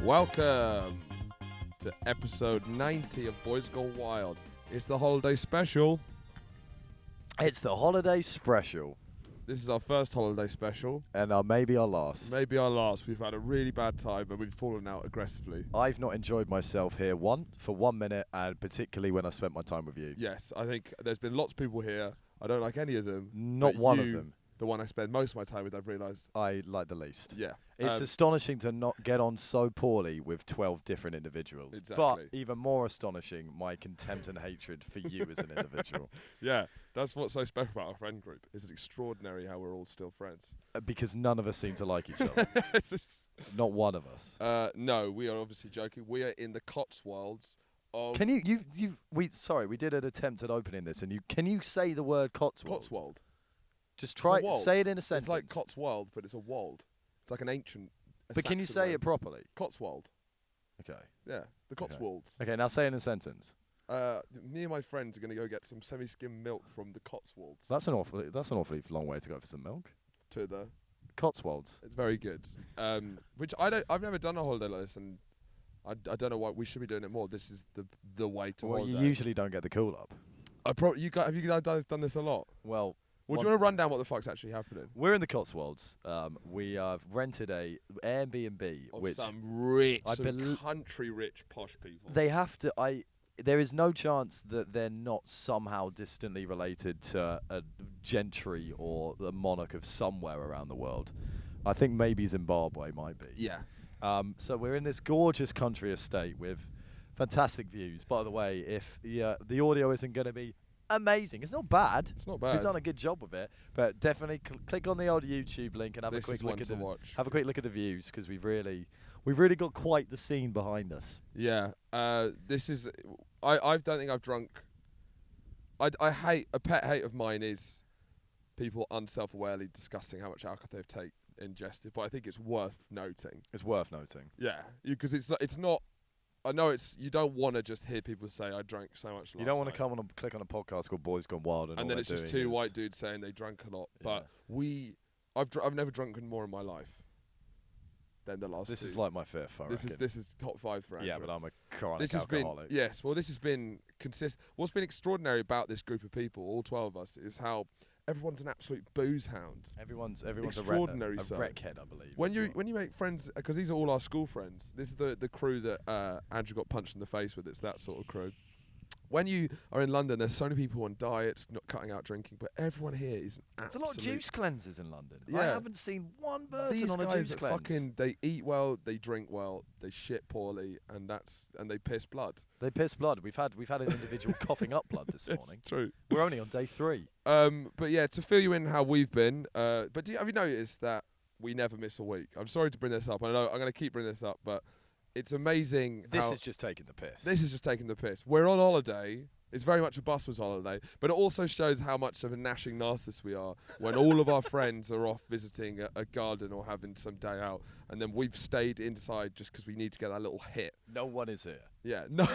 Welcome to episode 90 of Boys Gone Wild. It's the holiday special. It's the holiday special. This is our first holiday special. And maybe our last. Maybe our last. We've had a really bad time and we've fallen out aggressively. I've not enjoyed myself here for 1 minute, and particularly when I spent my time with you. Yes, I think there's been lots of people here. I don't like any of them. Not one of them. The one I spend most of my time with, I've realised. I like the least. Yeah. It's astonishing to not get on so poorly with 12 different individuals. Exactly. But even more astonishing, my contempt and hatred for you as an individual. Yeah, that's what's so special about our friend group. It's extraordinary how we're all still friends. Because none of us seem to like each other. Not one of us. No, we are obviously joking. We are in the Cotswolds. Can we did an attempt at opening this, and can you say the word Cotswold? Cotswold. Just try say it in a sentence. It's like Cotswold, but it's a wold. It's like an ancient. But can you say it properly? Cotswold. Okay. Yeah, the Cotswolds. Okay, now say it in a sentence. Me and my friends are going to go get some semi-skim milk from the Cotswolds. That's an awfully long way to go for some milk. To the Cotswolds. It's very good. Which I've never done a holiday like this, and I don't know why we should be doing it more. This is the way to holiday. You usually don't get the cool up. Have you guys done this a lot? Well. Do you want to run down what the fuck's actually happening? We're in the Cotswolds. We have rented a Air BnB, which some rich, country rich posh people. They have to. There is no chance that they're not somehow distantly related to a gentry or the monarch of somewhere around the world. I think maybe Zimbabwe might be. Yeah. So we're in this gorgeous country estate with fantastic views. By the way, if the audio isn't going to be amazing. It's not bad. It's not bad. We've done a good job with it, but definitely click on the old YouTube link and have a quick look at the views, because we've really got quite the scene behind us. Yeah. This is. I don't think I've drunk. I hate a pet hate of mine is people unself-awarely discussing how much alcohol they've ingested, but I think it's worth noting. It's worth noting. Yeah, because it's not. I know you don't want to just hear people say I drank so much last night. You don't want to click on a podcast called Boys Gone Wild and then it's just two white dudes saying they drank a lot. Yeah. But I've never drunken more in my life than the last. This two. is like my fifth. This is top 5 for Andrew. Yeah, but I'm a chronic alcoholic. This has been consistent. What's been extraordinary about this group of people, all 12 of us, is how everyone's an absolute booze hound. Everyone's extraordinary. a wreckhead, I believe. When you make friends, because these are all our school friends. This is the crew that Andrew got punched in the face with. It's that sort of crew. When you are in London, there's so many people on diets, not cutting out drinking, but everyone here is There's a lot of juice cleanses in London. Yeah. I haven't seen one person on a juice cleanse. They eat well, they drink well, they shit poorly, and they piss blood. They piss blood. We've had an individual coughing up blood this morning. True. We're only on day 3. But yeah, to fill you in how we've been. But have you noticed that we never miss a week? I'm sorry to bring this up. I know I'm going to keep bringing this up, but it's amazing. This is just taking the piss. This is just taking the piss. We're on holiday. It's very much a busman's holiday, but it also shows how much of a gnashing narcissist we are when all of our friends are off visiting a garden or having some day out, and then we've stayed inside just because we need to get that little hit. No one is here. Yeah, no.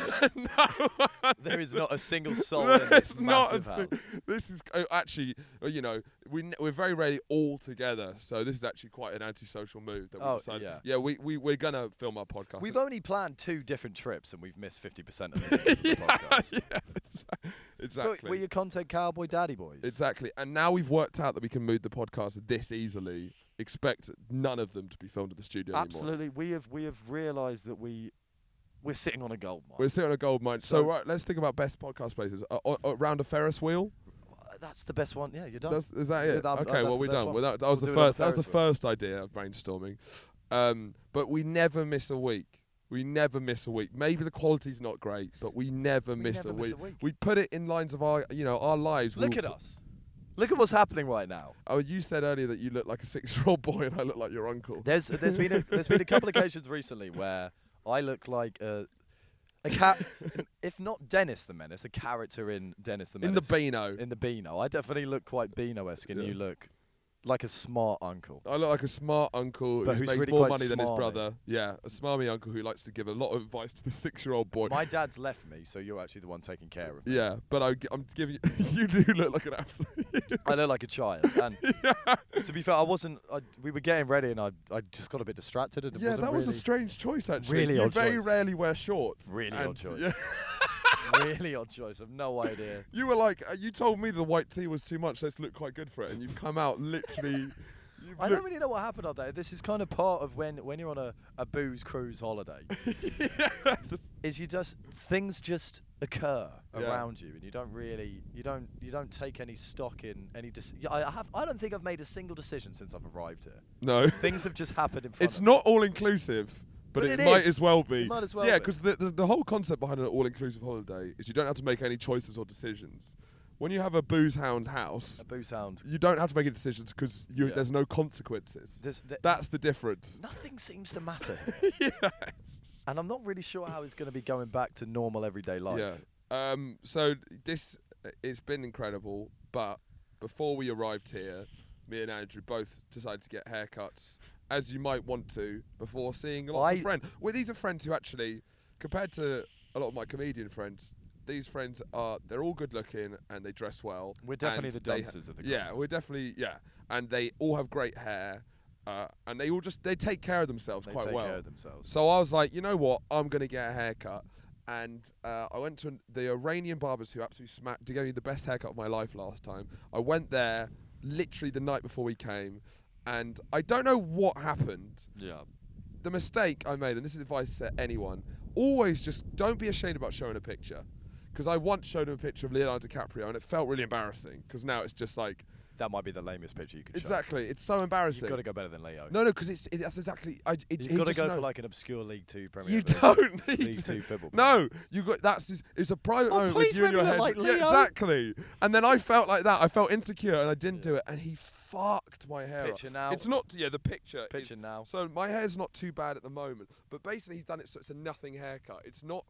There is not a single soul in this massive house. This is actually, we're very rarely all together, so this is actually quite an antisocial move that we decided. Yeah, we're gonna film our podcast. We've only planned 2 different trips, and we've missed 50% of the podcast. Yeah, exactly. We're your content cowboy daddy boys. Exactly, and now we've worked out that we can move the podcast this easily. Expect none of them to be filmed at the studio anymore. Absolutely, we have realised that we're sitting on a gold mine. We're sitting on a gold mine. So right, let's think about best podcast places. Around a Ferris wheel. That's the best one. Yeah, you're done. Is that it? Okay, well we're done. That was the first idea of brainstorming. But we never miss a week. Maybe the quality's not great, but we never miss a week. We put it in lines of our lives. Look at us. Look at what's happening right now. Oh, you said earlier that you look like a 6-year-old boy, and I look like your uncle. There's been a couple of occasions recently where I look like a cat, if not Dennis the Menace, a character in Dennis the Menace. In the Beano. In the Beano. I definitely look quite Beano-esque, and you look like a smart uncle. I look like a smart uncle But who's who's made really more quite money than his smarmy. brother. Yeah, a smarmy uncle who likes to give a lot of advice to the 6-year-old boy. My dad's left me, so you're actually the one taking care of me. Yeah, but I'm giving you do look like an absolute. I look like a child. And to be fair, we were getting ready, and I just got a bit distracted. And it Yeah, wasn't that was a really- strange choice actually. Really you odd very choice. rarely wear shorts. Really and odd choice. Yeah. really odd choice. I've no idea. You were like, you told me the white tee was too much. Let's look quite good for it, and you've come out literally. I don't really know what happened on that. This is kind of part of when you're on a booze cruise holiday. Is things just occur around you, and you don't take any stock in any. I don't think I've made a single decision since I've arrived here. No. Things have just happened in front. It's of not all inclusive. But it might is. as well be. It might as well yeah, be. because the whole concept behind an all-inclusive holiday is you don't have to make any choices or decisions. When you have a booze hound house, you don't have to make any decisions because there's no consequences. That's the difference. Nothing seems to matter. Yes. And I'm not really sure how it's going to be going back to normal everyday life. Yeah. So it's been incredible, but before we arrived here, me and Andrew both decided to get haircuts, as you might want to, before seeing lots of friends. Well, these are friends who actually, compared to a lot of my comedian friends, these friends they're all good looking and they dress well. We're definitely the dancers of the group. Yeah, we're definitely, and they all have great hair, and they take care of themselves quite well. They take care of themselves. So I was like, you know what, I'm going to get a haircut. And I went to the Iranian barbers who absolutely gave me the best haircut of my life last time. I went there literally the night before we came, and I don't know what happened. Yeah. The mistake I made, and this is advice to anyone, always just don't be ashamed about showing a picture. Because I once showed him a picture of Leonardo DiCaprio, and it felt really embarrassing. Because now it's just like... That might be the lamest picture you could show. Exactly. It's so embarrassing. You've got to go better than Leo. No, because that's exactly... You've got to go for like an obscure League 2 Premier You League. don't need League to. 2 football. No, it's a private moment with please you and make your me head. look like Yeah, Leo. exactly. And then I felt like that. I felt insecure, and I didn't do it. And he fucked my hair Picture up. now. It's not... Yeah, the picture. Picture now. So my hair's not too bad at the moment, but basically he's done it so it's a nothing haircut. It's not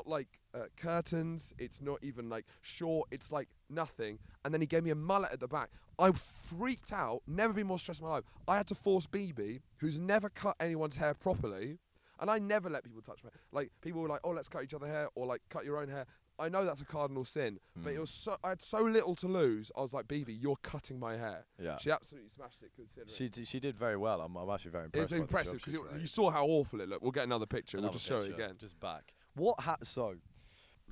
like curtains. It's not even like short. It's like nothing. And then he gave me a mullet at the back. I freaked out. Never been more stressed in my life. I had to force BB, who's never cut anyone's hair properly, and I never let people touch my hair. Like people were like, "Oh, let's cut each other's hair," or like cut your own hair. I know that's a cardinal sin, but it was I had so little to lose. I was like, BB, you're cutting my hair. Yeah. She absolutely smashed it. Considering She did very well. I'm actually very impressed. it's impressive because you saw how awful it looked. We'll get another picture. We'll just show it again. Just back. So,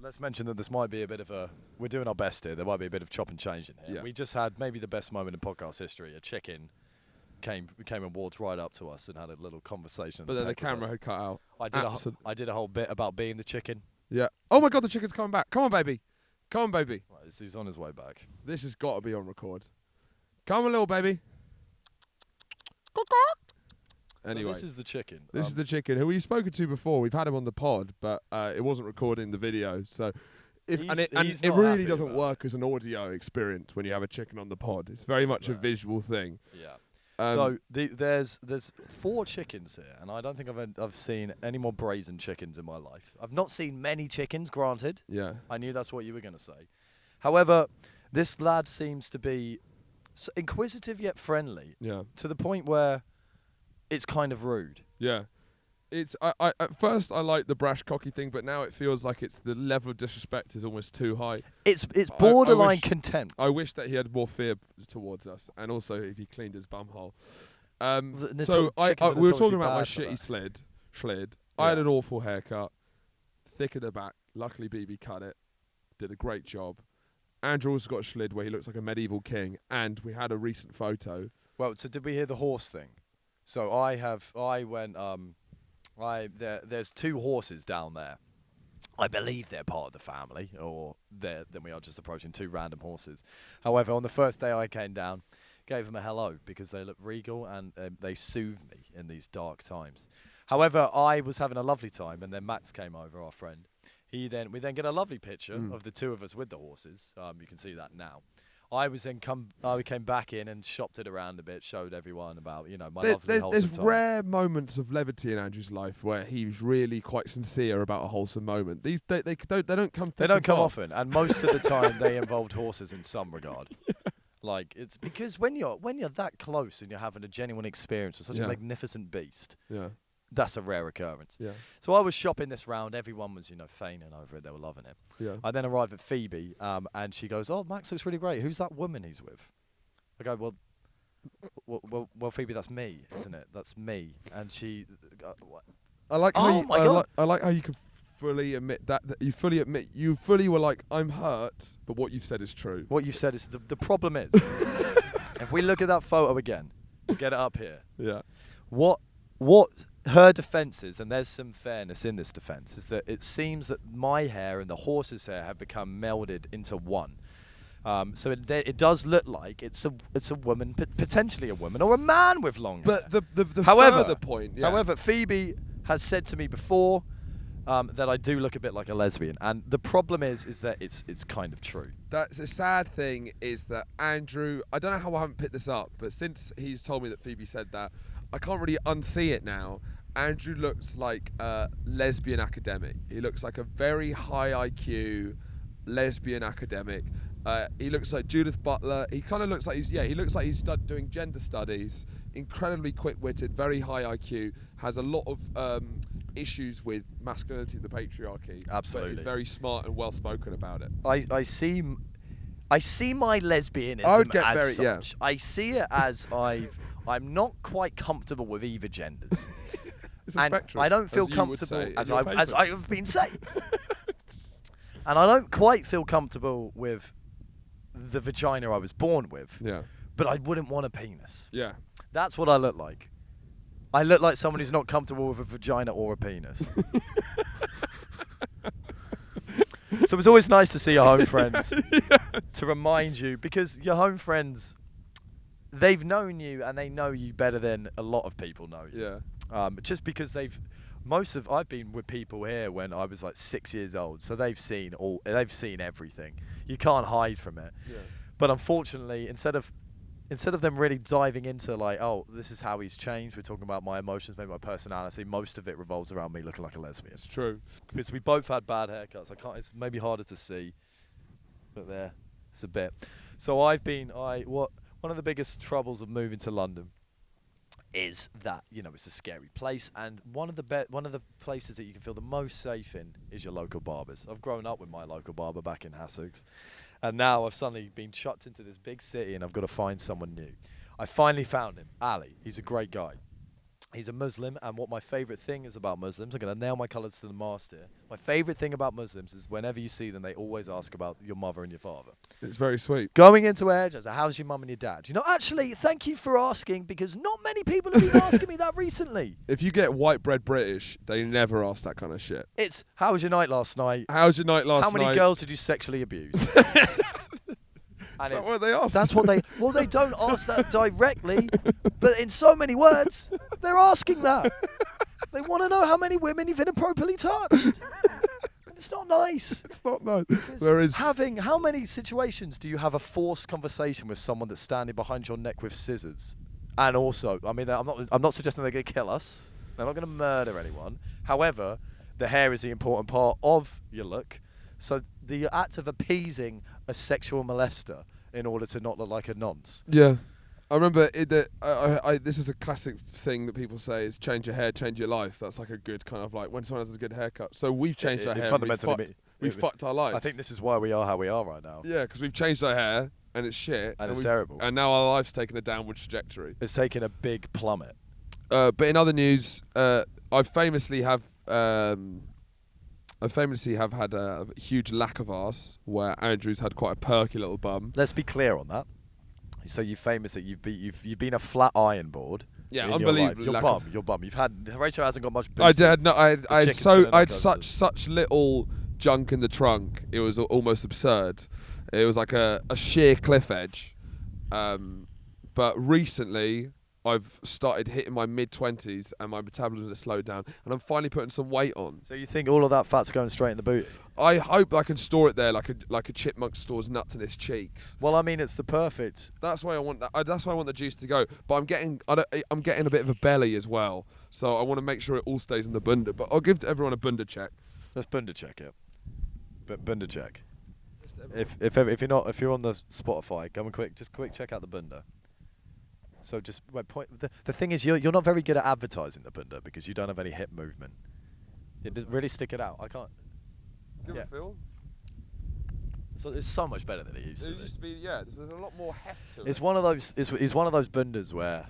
let's mention that this might be a bit of we're doing our best here. There might be a bit of chop and change in here. Yeah. We just had maybe the best moment in podcast history. A chicken came and walked right up to us and had a little conversation. But then the camera had cut out. I did a whole bit about being the chicken. Yeah. Oh my God, the chicken's coming back. Come on, baby. Come on, baby. Right, he's on his way back. This has got to be on record. Come on, little baby. Anyway, so this is the chicken. This is the chicken who we've spoken to before. We've had him on the pod, but it wasn't recording the video. So, it really doesn't work as an audio experience when you have a chicken on the pod. It's very much a visual thing. Yeah. So there's 4 chickens here, and I don't think I've seen any more brazen chickens in my life. I've not seen many chickens, granted. Yeah. I knew that's what you were going to say. However, this lad seems to be inquisitive yet friendly. Yeah. To the point where it's kind of rude. Yeah. It's I at first I like the brash cocky thing, but now it feels like it's the level of disrespect is almost too high. It's borderline I contempt. I wish that he had more fear towards us, and also if he cleaned his bumhole. We were talking about my shitty slid. I had an awful haircut, thick at the back. Luckily, BB cut it, did a great job. Andrew also got a slid where he looks like a medieval king, and we had a recent photo. Well, so did we hear the horse thing? So there's 2 horses down there. I believe they're part of the family, or then we are just approaching 2 random horses. However, on the first day I came down, gave them a hello because they look regal and they soothe me in these dark times. However, I was having a lovely time, and then Max came over, our friend. We then get a lovely picture of the 2 of us with the horses. You can see that now. We came back in and shopped it around a bit, showed everyone about, my lovely wholesome There's time. rare moments of levity in Andrew's life where he's really quite sincere about a wholesome moment. They don't come. They don't come often, and most of the time they involved horses in some regard. Like, it's because when you're that close and you're having a genuine experience with such a magnificent beast, that's a rare occurrence. Yeah. So I was shopping this round. Everyone was, feigning over it. They were loving it. Yeah. I then arrive at Phoebe, and she goes, "Oh, Max looks really great. Who's that woman he's with?" I go, well, Phoebe, that's me, isn't it? That's me. And she, what? I like how Oh my God. I like how you can fully admit that you fully were like, I'm hurt, but what you've said is true. What you've said is the problem is, if we look at that photo again, get it up here. Yeah. What her defence is, and there's some fairness in this defence, is that it seems that my hair and the horse's hair have become melded into one. So it does look like it's a woman, potentially a woman or a man with long hair. But the However, further point, however, Phoebe has said to me before that I do look a bit like a lesbian, and the problem is that it's kind of true. That's a sad thing, is that Andrew, I don't know how I haven't picked this up, but since he's told me that Phoebe said that, I can't really unsee it now. Andrew looks like a lesbian academic. He looks like a very high IQ lesbian academic. He looks like Judith Butler. He kind of looks like he's doing gender studies. Incredibly quick-witted, very high IQ. Has a lot of issues with masculinity and the patriarchy. Absolutely. But is very smart and well-spoken about it. I see my lesbianism I would get as very such. I see it as I'm not quite comfortable with either genders. It's a and spectrum, I don't feel as you would comfortable say in as your I have been saying. And I don't quite feel comfortable with the vagina I was born with. Yeah. But I wouldn't want a penis. Yeah. That's what I look like. I look like someone who's not comfortable with a vagina or a penis. So it's always nice to see your home friends to remind you, because your home friends, they've known you and they know you better than a lot of people know you. Yeah. Just because I've been with people here when I was like 6 years old, so they've seen everything. You can't hide from it. Yeah. But unfortunately, instead of them really diving into like, oh, this is how he's changed, we're talking about my emotions, maybe my personality, most of it revolves around me looking like a lesbian. It's true. Because we both had bad haircuts. It's maybe harder to see, but there, it's a bit. So one of the biggest troubles of moving to London is that it's a scary place, and one of the places that you can feel the most safe in is your local barbers. I've grown up with my local barber back in Hassocks, and now I've suddenly been chucked into this big city and I've got to find someone new. I finally found him, Ali. He's a great guy. He's a Muslim, and what my favourite thing is about Muslims, I'm going to nail my colours to the mast here. My favourite thing about Muslims is whenever you see them, they always ask about your mother and your father. It's very sweet. Going into a hairdresser, how's your mum and your dad? Actually, thank you for asking, because not many people have been asking me that recently. If you get white bread British, they never ask that kind of shit. It's, how was your night last night? How's your night last night? How many girls did you sexually abuse? And That's what they ask. That's what they... Well, they don't ask that directly, but in so many words, they're asking that. They want to know how many women you've inappropriately touched. It's not nice. It's not nice. There is... How many situations do you have a forced conversation with someone that's standing behind your neck with scissors? And also, I mean, I'm not suggesting they're going to kill us. They're not going to murder anyone. However, the hair is the important part of your look. So the act of appeasing a sexual molester in order to not look like a nonce. Yeah. I remember this is a classic thing that people say is change your hair, change your life. That's like a good kind of like when someone has a good haircut. So we've changed our hair. Fundamentally, we've fucked our lives. I think this is why we are how we are right now. Yeah, because we've changed our hair and it's shit. And it's terrible. And now our life's taken a downward trajectory. It's taken a big plummet. But in other news, I famously have had a huge lack of arse, where Andrew's had quite a perky little bum. Let's be clear on that. So you've been a flat iron board. Yeah, in unbelievable. Your bum. You've had Horatio hasn't got much. I had such little junk in the trunk. It was almost absurd. It was like a sheer cliff edge. But recently, I've started hitting my mid-20s and my metabolism has slowed down, and I'm finally putting some weight on. So you think all of that fat's going straight in the booty? I hope I can store it there like a chipmunk stores nuts in his cheeks. Well, I mean, it's the perfect. That's why I want that. That's why I want the juice to go. But I'm getting a bit of a belly as well, so I want to make sure it all stays in the bunda. But I'll give everyone a bunda check. Let's bunda check it. But bunda check. if you're on the Spotify, go and quick check out the bunda. So just the thing is, you're not very good at advertising the bunda because you don't have any hip movement. Really stick it out. I can't. Give it a feel. So it's so much better than it used to. It used to be, there's a lot more heft to it. It's one of those. It's one of those bundas where,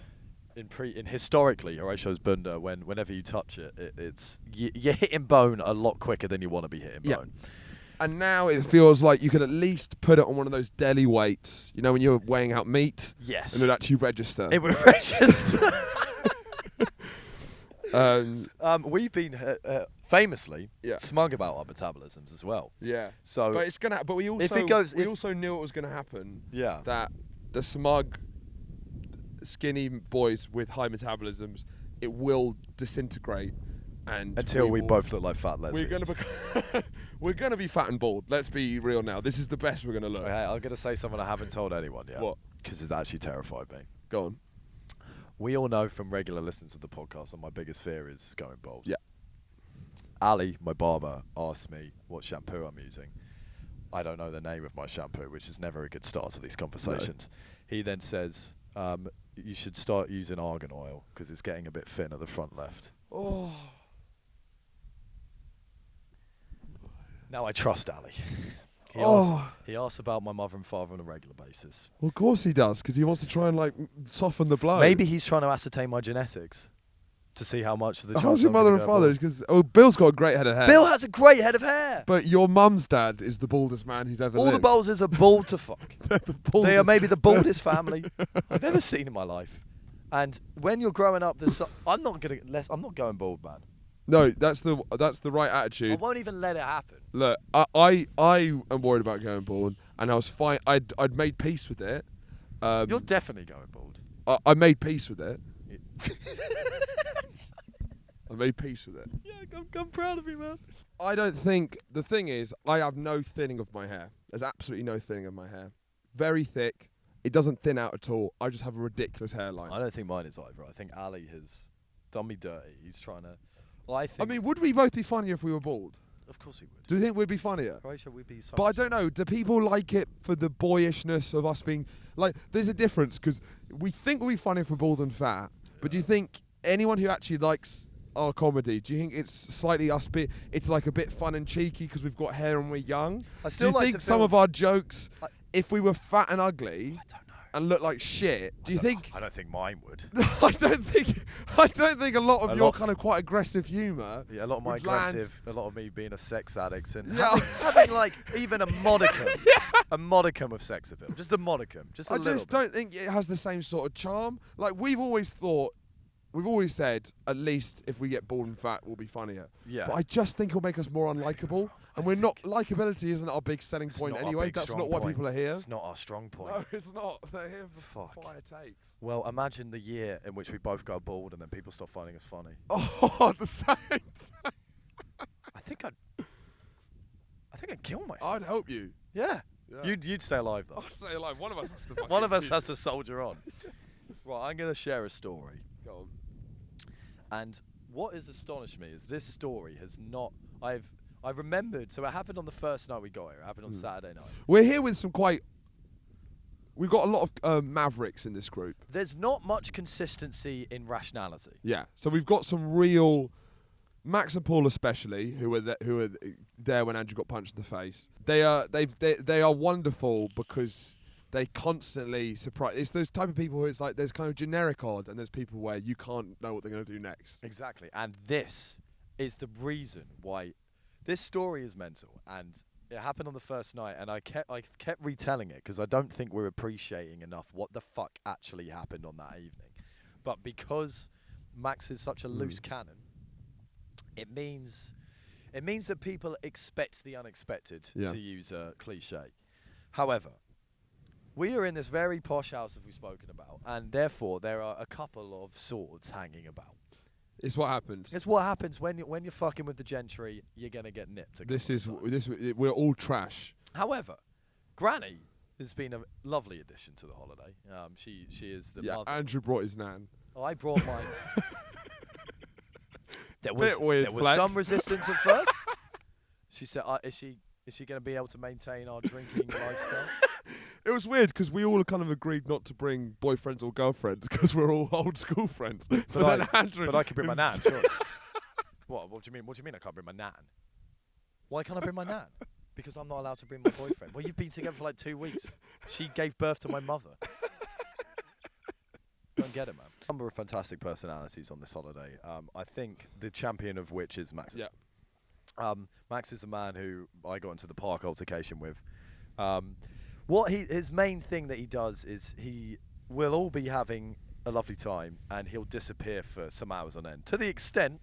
in historically, Horatio's bunda, whenever you touch it, you're hitting bone a lot quicker than you want to be hitting bone. And now it feels like you can at least put it on one of those deli weights. You know, when you're weighing out meat. Yes. And it would actually register. It would register. We've been famously smug about our metabolisms as well. Yeah. So, but it's gonna. But we also knew it was gonna happen. Yeah. That the smug, skinny boys with high metabolisms, it will disintegrate, and until we both look like fat lesbians. We're gonna be fat and bald. Let's be real now. This is the best we're gonna look. Okay, I'm gonna say something I haven't told anyone yet. What? Because it's actually terrified me. Go on. We all know from regular listens to the podcast that my biggest fear is going bald. Yeah. Ali, my barber, asked me what shampoo I'm using. I don't know the name of my shampoo, which is never a good start to these conversations. No. He then says, you should start using argan oil because it's getting a bit thin at the front left. Oh. Now I trust Ali. He asks about my mother and father on a regular basis. Well, of course he does, because he wants to try and soften the blow. Maybe he's trying to ascertain my genetics to see how much of the. How's your mother and father? Because Bill's got a great head of hair. Bill has a great head of hair. But your mum's dad is the baldest man who's ever lived. All the Bowleses are bald to fuck. They are maybe the baldest family I've ever seen in my life. And when you're growing up, I'm not going bald, man. No, that's the right attitude. I won't even let it happen. Look, I am worried about going bald, and I was fine. I'd made peace with it. You're definitely going bald. I made peace with it. I made peace with it. Yeah, I'm proud of you, man. I don't think the thing is I have no thinning of my hair. There's absolutely no thinning of my hair. Very thick. It doesn't thin out at all. I just have a ridiculous hairline. I don't think mine is either. I think Ali has done me dirty. He's trying to. I mean, would we both be funnier if we were bald? Of course we would. Do you think we'd be funnier? Croatia would be. But I don't know. Do people like it for the boyishness of us being like? There's a difference because we think we'll be funny if we're bald and fat. But do you think anyone who actually likes our comedy, do you think it's slightly it's like a bit fun and cheeky because we've got hair and we're young? Do you think some of our jokes, if we were fat and ugly, and look like shit, do you think? I don't think mine would. I don't think a lot of your kind of quite aggressive humour. Yeah, a lot of my aggressive, a lot of me being a sex addict and yeah. having like even a modicum, a modicum of sex appeal, just a modicum, just a little. I just don't think it has the same sort of charm. Like we've always said, at least if we get bald and fat, we'll be funnier. Yeah. But I just think it'll make us more unlikable. And we're not, likability isn't our big selling point anyway. That's not why people are here. It's not our strong point. No, it's not. They're here for fire takes. Well, imagine the year in which we both go bald and then people stop finding us funny. Oh, at the same time. I think I'd kill myself. I'd help you. Yeah. You'd stay alive though. I'd stay alive. One of us has to One of us has to soldier on. Right, I'm going to share a story. Go on. And what has astonished me is this story has not. I've remembered. So it happened on the first night we got here. It happened on Saturday night. We're here with some We've got a lot of mavericks in this group. There's not much consistency in rationality. Yeah. So we've got some real. Max and Paul especially, who were there when Andrew got punched in the face. They are wonderful because they constantly surprise. It's those type of people who it's like there's kind of generic odd, and there's people where you can't know what they're going to do next. Exactly, and this is the reason why this story is mental. And it happened on the first night, and I kept retelling it because I don't think we're appreciating enough what the fuck actually happened on that evening. But because Max is such a loose cannon, it means that people expect the unexpected, to use a cliche. However, we are in this very posh house, as we've spoken about, and therefore there are a couple of swords hanging about. It's what happens. It's what happens when you're fucking with the gentry. You're gonna get nipped. We're all trash. However, Granny has been a lovely addition to the holiday. She is the mother. Andrew brought his nan. Oh, I brought mine. There was some resistance at first. She said, "Is she Is she going to be able to maintain our drinking lifestyle? It was weird because we all kind of agreed not to bring boyfriends or girlfriends because we're all old school friends. Then Andrew, But I could bring my nan, sure. What do you mean? What do you mean I can't bring my nan? Why can't I bring my nan? Because I'm not allowed to bring my boyfriend. Well, you've been together for like 2 weeks. She gave birth to my mother. Don't get it, man. Number of fantastic personalities on this holiday. I think the champion of which is Max. Yeah. Max is the man who I got into the park altercation with. His main thing that he does is he will all be having a lovely time and he'll disappear for some hours on end. To the extent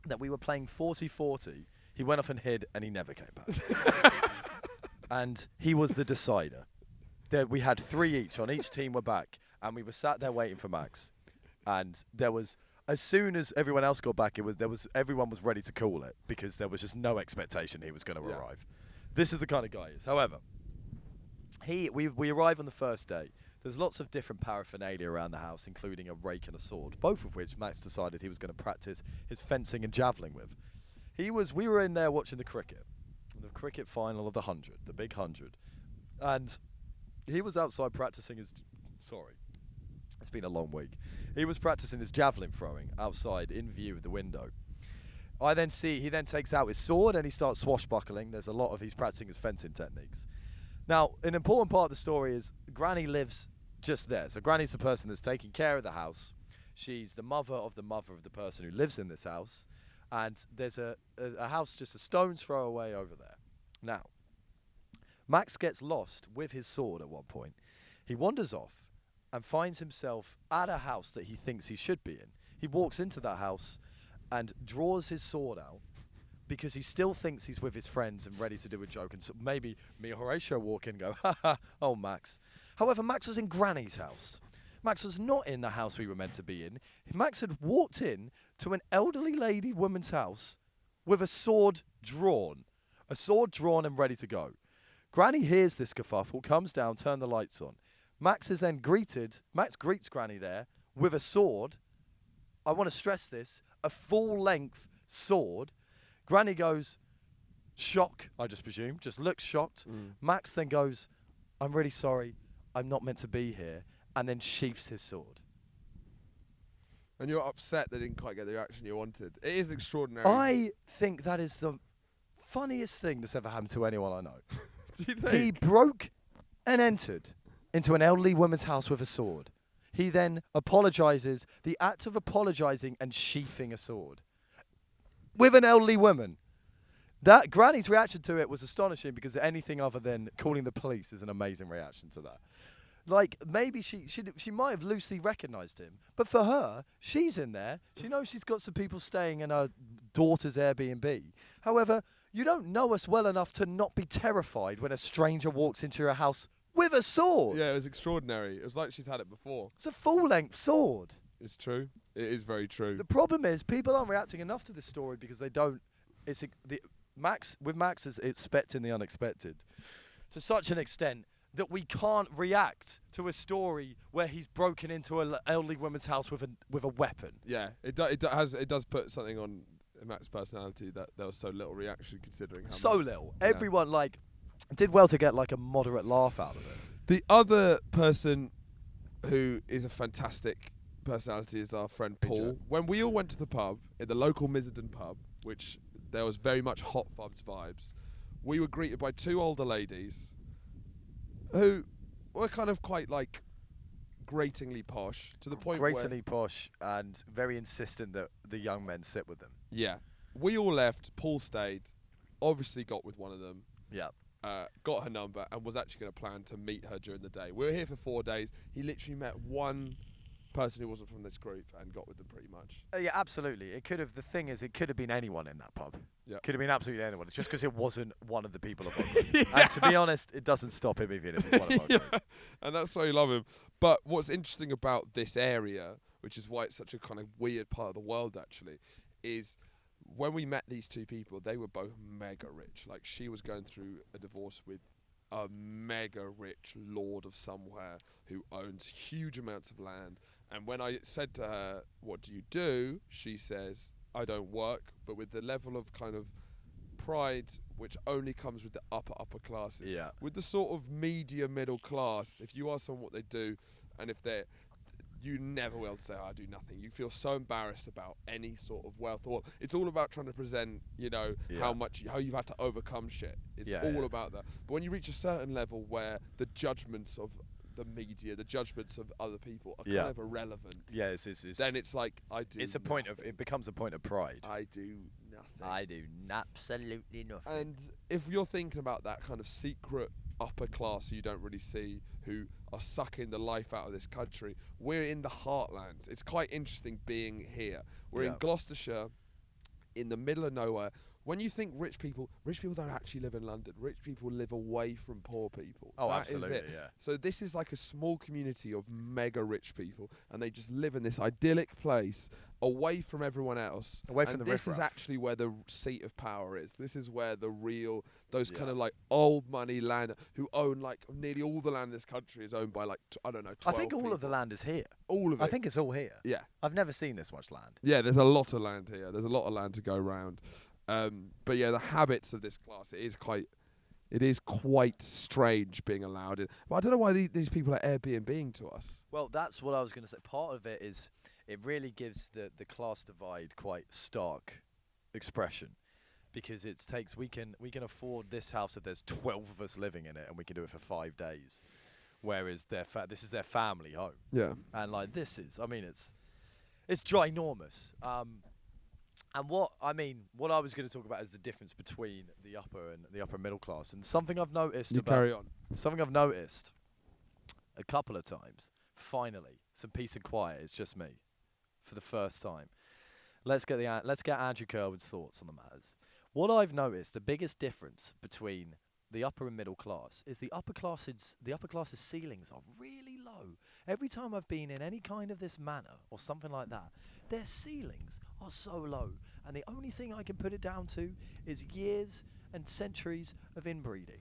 that we were playing 40-40, he went off and hid and he never came back. And he was the decider. We had 3 each on each team were back and we were sat there waiting for Max. And there was, as soon as everyone else got back, everyone was ready to call it because there was just no expectation he was going to arrive. This is the kind of guy he is. However, we arrive on the first day. There's lots of different paraphernalia around the house, including a rake and a sword, both of which Max decided he was going to practice his fencing and javelin with. We were in there watching the cricket final of the 100, the big 100, and he was outside practicing his. Sorry, it's been a long week. He was practicing his javelin throwing outside in view of the window. I then see he then takes out his sword and he starts swashbuckling. He's practicing his fencing techniques. Now, an important part of the story is Granny lives just there. So Granny's the person that's taking care of the house. She's the mother of the person who lives in this house. And there's a house just a stone's throw away over there. Now, Max gets lost with his sword at one point. He wanders off and finds himself at a house that he thinks he should be in. He walks into that house and draws his sword out because he still thinks he's with his friends and ready to do a joke. And so maybe me or Horatio walk in and go, ha ha, oh, Max. However, Max was in Granny's house. Max was not in the house we were meant to be in. Max had walked in to an elderly woman's house with a sword drawn and ready to go. Granny hears this kerfuffle, comes down, turn the lights on. Max greets Granny there with a sword. I want to stress this, a full-length sword. Granny goes, shock, I just presume, just looks shocked. Max then goes, I'm really sorry, I'm not meant to be here, and then sheaths his sword. And you're upset they didn't quite get the reaction you wanted. It is extraordinary. I think that is the funniest thing that's ever happened to anyone I know. Do you think? He broke and entered into an elderly woman's house with a sword. He then apologizes, the act of apologizing and sheathing a sword with an elderly woman. That Granny's reaction to it was astonishing because anything other than calling the police is an amazing reaction to that. Like, maybe she might have loosely recognized him, but for her, she's in there. She knows she's got some people staying in her daughter's Air BnB. However, you don't know us well enough to not be terrified when a stranger walks into your house with a sword. Yeah, it was extraordinary. It was like she'd had it before. It's a full-length sword. It's true. It is very true. The problem is people aren't reacting enough to this story because they don't. Max is expecting the unexpected to such an extent that we can't react to a story where he's broken into an elderly woman's house with a weapon. Yeah, it does put something on Max's personality that there was so little reaction considering how so much. little. Yeah. Everyone did well to get like a moderate laugh out of it. The other person who is a fantastic personality is our friend Paul. When we all went to the pub, at the local Mizzen pub, which there was very much hot fubs vibes, we were greeted by 2 older ladies who were kind of quite like gratingly posh to the point gratingly posh and very insistent that the young men sit with them. Yeah. We all left, Paul stayed, obviously got with one of them. Yeah. Got her number and was actually going to plan to meet her during the day. We were here for 4 days. He literally met one person who wasn't from this group and got with them pretty much. Yeah, absolutely. The thing is, it could have been anyone in that pub. Yeah. Could have been absolutely anyone. It's just because it wasn't one of the people of our group. Yeah. And to be honest, it doesn't stop him even if it's one of our group. And that's why you love him. But what's interesting about this area, which is why it's such a kind of weird part of the world actually, is when we met these 2 people, they were both mega rich. Like, she was going through a divorce with a mega rich lord of somewhere who owns huge amounts of land. And when I said to her, what do you do? She says, I don't work. But with the level of kind of pride which only comes with the upper classes. Yeah. With the sort of media middle class, if you ask someone what they do, and if they're, you never will say, I do nothing. You feel so embarrassed about any sort of wealth. Or it's all about trying to present, how you've had to overcome shit. It's all about that. But when you reach a certain level where the judgments of the media, the judgments of other people are kind of irrelevant. Yeah, it's then it's like, I do It's a nothing. point of, it becomes a point of pride. I do nothing. I do absolutely nothing. And if you're thinking about that kind of secret upper class you don't really see, who are sucking the life out of this country, we're in the heartlands. It's quite interesting being here. We're in Gloucestershire, in the middle of nowhere. When you think rich people don't actually live in London. Rich people live away from poor people. Oh, that absolutely, is it. yeah. So this is like a small community of mega rich people, and they just live in this idyllic place away from everyone else. Away from and the this riffraff. is actually where the seat of power is. This is where the real, those kind of like old money land who own like nearly all the land in this country is owned by like, I don't know, 12 I think all of the people. land is here. All of it. I think it's all here. Yeah. I've never seen this much land. Yeah, there's a lot of land here. There's a lot of land to go around. But yeah, the habits of this class, it is quite strange being allowed in. But I don't know why these people are Airbnb-ing to us. Well, that's what I was going to say. Part of it is it really gives the class divide quite stark expression, because we can afford this house if there's 12 of us living in it, and we can do it for 5 days, whereas this is their family home. Yeah. And like this is, I mean, it's ginormous. And what I was going to talk about is the difference between the upper and the upper middle class. And something I've noticed Carry on. Something I've noticed a couple of times. Finally, some peace and quiet. It's just me, for the first time. Let's get Andrew Kerwood's thoughts on the matters. What I've noticed, the biggest difference between the upper and middle class is the upper class's ceilings are really low. Every time I've been in any kind of this manor or something like that, their ceilings are so low, and the only thing I can put it down to is years and centuries of inbreeding.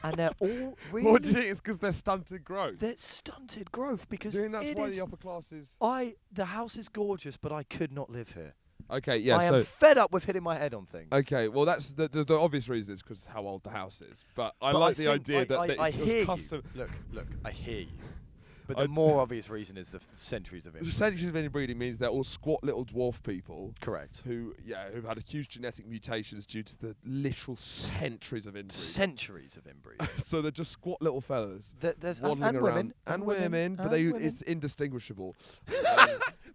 And they're all really... What do you think? It's because they're stunted growth? They're stunted growth, because Do you think that's why the upper class is... The house is gorgeous, but I could not live here. Okay, yeah, I am fed up with hitting my head on things. Okay, well, that's the obvious reason is because how old the house is. But I like the idea that it was custom... Look, I hear you. But the more obvious reason is the centuries of inbreeding. The centuries of inbreeding means they're all squat little dwarf people. Correct. Who've had a huge genetic mutations due to the literal centuries of inbreeding. Centuries of inbreeding. So they're just squat little fellas. There's waddling around. women. And women, but it's indistinguishable.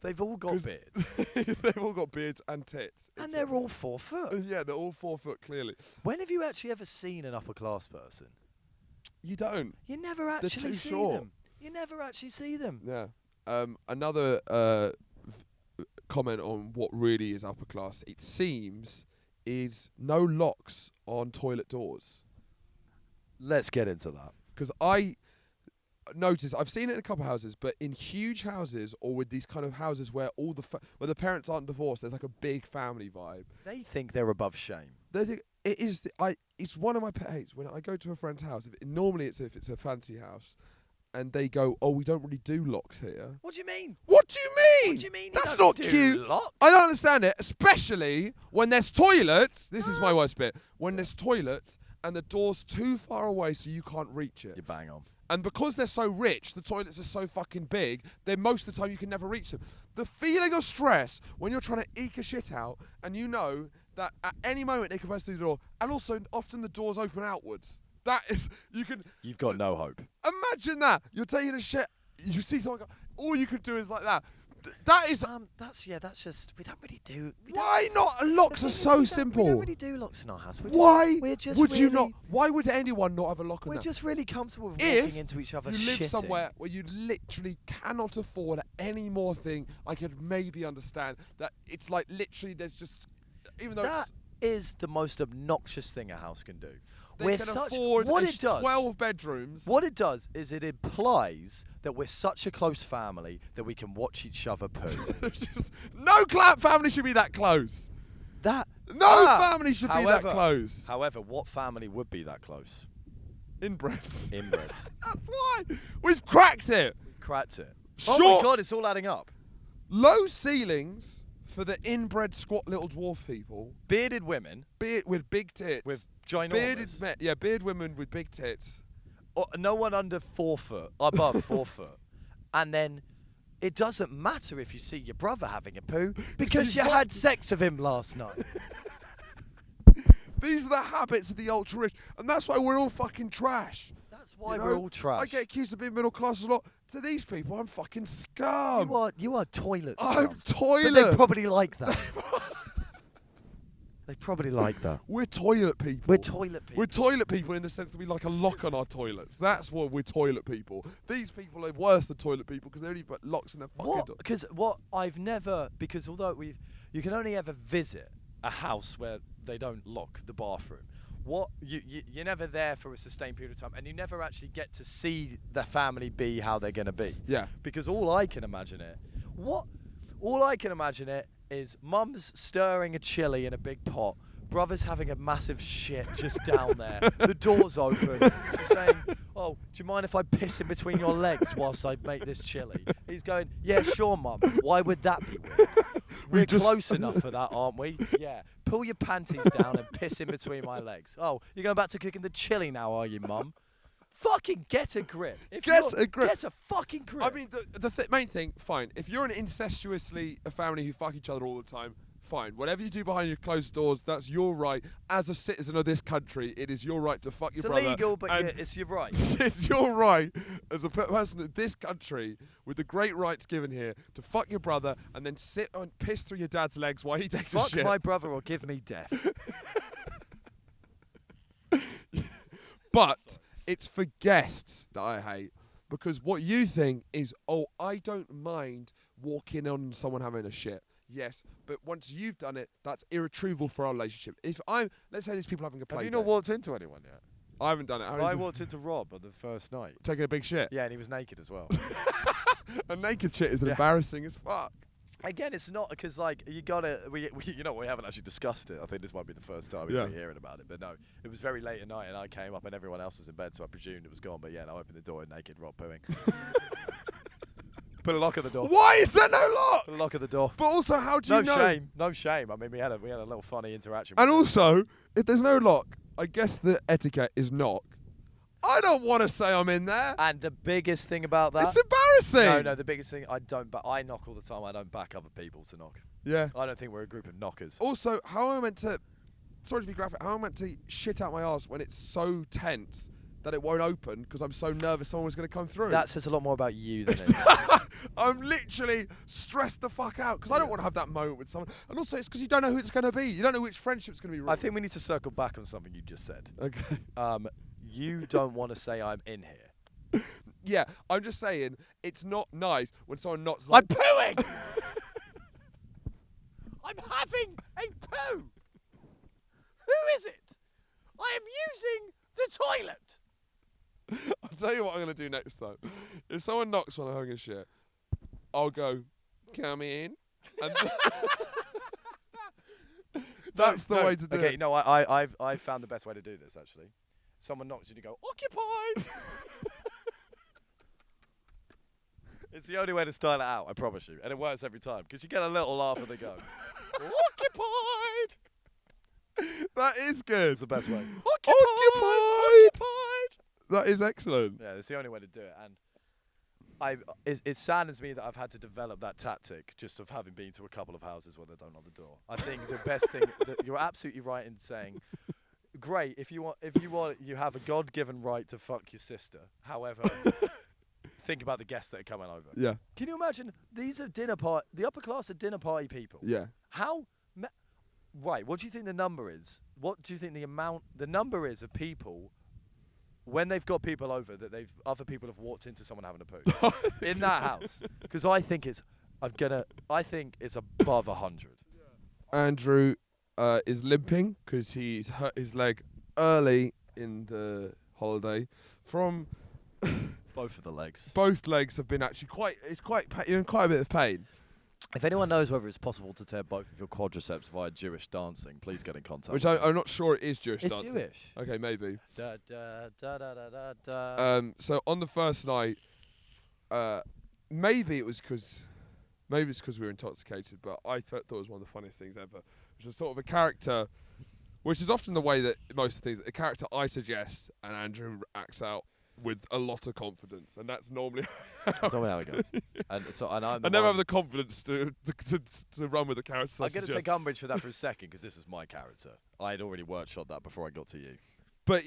They've all got beards. They've all got beards and tits. And they're all 4 foot. Yeah, they're all 4 foot, clearly. When have you actually ever seen an upper class person? You don't. You never actually see them. You never actually see them. Yeah. Another comment on what really is upper class, it seems, is no locks on toilet doors. Let's get into that. Because I notice, I've seen it in a couple of houses, but in huge houses or with these kind of houses where where the parents aren't divorced, there's like a big family vibe. They think they're above shame. They think it is. It's one of my pet hates when I go to a friend's house. Normally, if it's a fancy house. And they go, oh, we don't really do locks here. What do you mean? What do you mean? What do you mean? That's not cute. Locks? I don't understand it, especially when there's toilets. This is my worst bit. When there's toilets and the door's too far away so you can't reach it. You bang on. And because they're so rich, the toilets are so fucking big, then most of the time you can never reach them. The feeling of stress when you're trying to eke a shit out and you know that at any moment they can burst through the door, and also often the doors open outwards. That is, You've got no hope. Imagine that. You're taking a shit, you see someone go, all you could do is like that. That is... That's just, we don't really do... Why not? Locks are so simple. We don't really do locks in our house. Why would you not? Why would anyone not have a lock on that? We're just really comfortable with If walking into each other's you live shitting. somewhere where you literally cannot afford any more thing, I could maybe understand that it's like literally there's just... Even though that is the most obnoxious thing a house can do. They can afford 12 bedrooms. What it does is it implies that we're such a close family that we can watch each other poo. No family should be that close. Family should be that close. However, what family would be that close? Inbreds. Inbred. That's why. We've cracked it. We've cracked it. Short, oh my God, it's all adding up. Low ceilings, for the inbred squat little dwarf people, Bearded women with big tits, with ginormous. Bearded women with big tits. No one under 4 foot, above 4 foot. And then it doesn't matter if you see your brother having a poo because you had sex with him last night. These are the habits of the ultra rich, and that's why we're all fucking trash. That's why we're all trash. I get accused of being middle class a lot. To these people, I'm fucking scum. You are toilet scum. I'm toilet. But they probably like that. They probably like that. We're toilet people. We're toilet people. We're toilet people in the sense that we like a lock on our toilets. That's what we're toilet people. These people are worse than toilet people because they only put locks in their fucking door. Because although you can only ever visit a house where they don't lock the bathroom. You're never there for a sustained period of time, and you never actually get to see the family be how they're going to be. Yeah. Because all I can imagine it is mum's stirring a chili in a big pot, brother's having a massive shit just down there, the door's open, just saying, "Oh, do you mind if I piss in between your legs whilst I make this chili?" He's going, "Yeah, sure, mum. Why would that be weird? We're close enough for that, aren't we? Yeah. Pull your panties down and piss in between my legs. Oh, you're going back to cooking the chili now, are you, mum? Fucking get a grip. Get a fucking grip." I mean, the main thing, fine. If you're an incestuously a family who fuck each other all the time, fine. Whatever you do behind your closed doors, that's your right. As a citizen of this country, it is your right to fuck your brother. It's illegal, but it's your right. It's your right as a person of this country with the great rights given here to fuck your brother and then sit and piss through your dad's legs while he takes a shit. Fuck my brother or give me death. But it's for guests that I hate. Because what you think is, oh, I don't mind walking on someone having a shit. Yes, but once you've done it, that's irretrievable for our relationship. Let's say there's people having a play Have you not walked into anyone yet? I haven't done it. I walked into Rob on the first night. Taking a big shit? Yeah, and he was naked as well. A naked shit is embarrassing as fuck. Again, it's not because we haven't actually discussed it. I think this might be the first time we're hearing about it. But no, it was very late at night and I came up and everyone else was in bed, so I presumed it was gone. But yeah, I opened the door and naked Rob pooing. Put a lock at the door. Why is there no lock? Put a lock at the door. But also, how do you know? No shame. I mean, we had a little funny interaction. And also, if there's no lock, I guess the etiquette is knock. I don't want to say I'm in there. And the biggest thing about that... It's embarrassing. No, the biggest thing, I knock all the time. I don't back other people to knock. Yeah. I don't think we're a group of knockers. Also, how am I meant to... Sorry to be graphic. How am I meant to shit out my arse when it's so tense that it won't open because I'm so nervous someone was going to come through? That says a lot more about you than it. I'm literally stressed the fuck out because I don't want to have that moment with someone. And also, it's because you don't know who it's going to be. You don't know which friendship's going to be ruined. I think we need to circle back on something you just said. Okay. You don't want to say I'm in here. Yeah, I'm just saying it's not nice when someone knocks like... I'm pooing! I'm having a poo! Who is it? I am using the toilet! I'll tell you what I'm going to do next time. If someone knocks when I'm having a shit, I'll go, come in. And that's the way to do it. Okay, no, I've found the best way to do this, actually. Someone knocks and you go, occupied! It's the only way to style it out, I promise you. And it works every time, because you get a little laugh and they go, occupied! That is good. It's the best way. Occupied! That is excellent. Yeah, it's the only way to do it. And it saddens me that I've had to develop that tactic just of having been to a couple of houses where they don't knock the door. I think the best thing, you're absolutely right in saying, great, if you want, you have a God-given right to fuck your sister. However, think about the guests that are coming over. Yeah. Can you imagine? These are the upper class are dinner party people. Yeah. Right. What do you think the number is? What do you think the number is of people when they've got people over that other people have walked into someone having a poo in that house? Because I think it's above 100. Andrew is limping because he's hurt his leg early in the holiday. From both of the legs. Both legs have been actually you're in quite a bit of pain. If anyone knows whether it's possible to tear both of your quadriceps via Jewish dancing, please get in contact. Which I'm not sure it is Jewish It's dancing. Jewish. Okay, maybe. Da, da, da, da, da, da. So on the first night, maybe it was because Maybe it's because we were intoxicated, but I thought it was one of the funniest things ever. Which is sort of a character, which is often the way that most of the things, a character I suggest and Andrew acts out with a lot of confidence, and that's normally That's not how it goes. And I never have the confidence to run with the character. I'm going to take umbrage for that for a second because this is my character. I had already workshop that before I got to you. But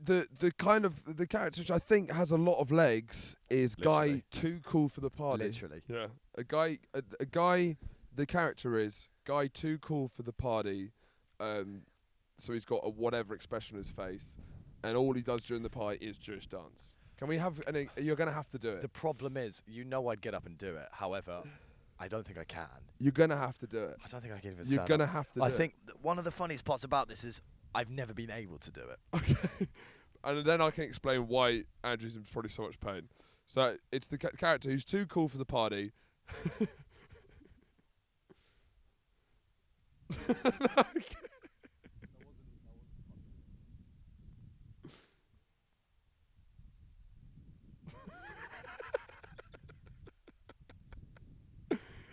the kind of the character which I think has a lot of legs is Literally. guy too cool for the party. Literally. Yeah, a guy. The character is guy too cool for the party. So he's got a whatever expression on his face, and all he does during the party is Jewish dance. Can we have? You're gonna have to do it. The problem is, I'd get up and do it. However, I don't think I can. You're gonna have to do it. I don't think I can even. You're stand gonna up. have to. I do think one of the funniest parts about this is I've never been able to do it. Okay. And then I can explain why Andrew's in probably so much pain. So it's the character who's too cool for the party.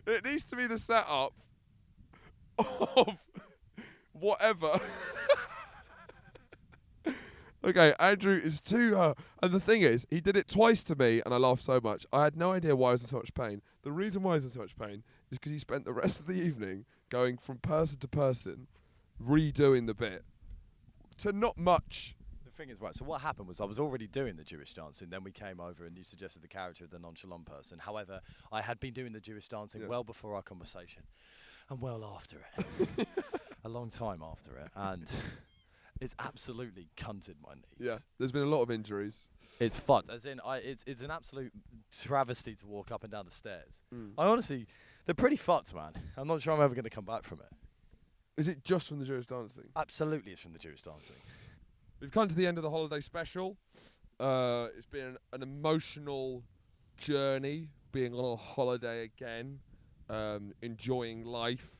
It needs to be the setup of whatever. Okay, Andrew is too... and the thing is, he did it twice to me, and I laughed so much. I had no idea why I was in so much pain. The reason why I was in so much pain is because he spent the rest of the evening going from person to person, redoing the bit, to not much. The thing is, right, so what happened was I was already doing the Jewish dancing, then we came over and you suggested the character of the nonchalant person. However, I had been doing the Jewish dancing well before our conversation, and well after it. A long time after it, and... It's absolutely cunted my knees. Yeah, there's been a lot of injuries. It's fucked. As in, it's an absolute travesty to walk up and down the stairs. Mm. I honestly, they're pretty fucked, man. I'm not sure I'm ever going to come back from it. Is it just from the Jewish dancing? Absolutely, it's from the Jewish dancing. We've come to the end of the holiday special. It's been an emotional journey, being on a holiday again, enjoying life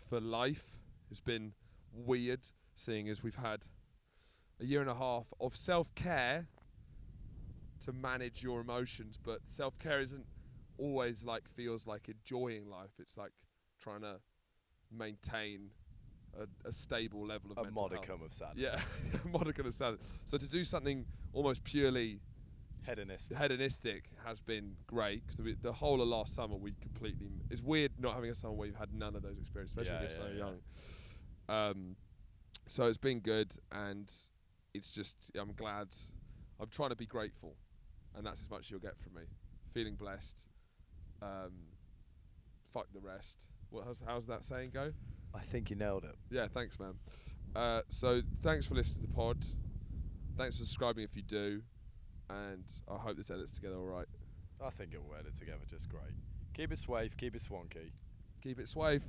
for life. It's been weird, seeing as we've had a year and a half of self-care to manage your emotions, but self-care isn't always feels like enjoying life. It's like trying to maintain a stable level of A mental modicum health. of sanity. Yeah, a modicum of sanity. So to do something almost purely hedonistic has been great, because the whole of last summer we completely... It's weird not having a summer where you've had none of those experiences, especially when you're so young. So it's been good, and it's just, I'm glad. I'm trying to be grateful, and that's as much as you'll get from me. Feeling blessed. Fuck the rest. How's that saying go? I think you nailed it. Yeah, thanks, man. So thanks for listening to the pod. Thanks for subscribing if you do, and I hope this edits together all right. I think it will edit together just great. Keep it swave, keep it swanky. Keep it swave.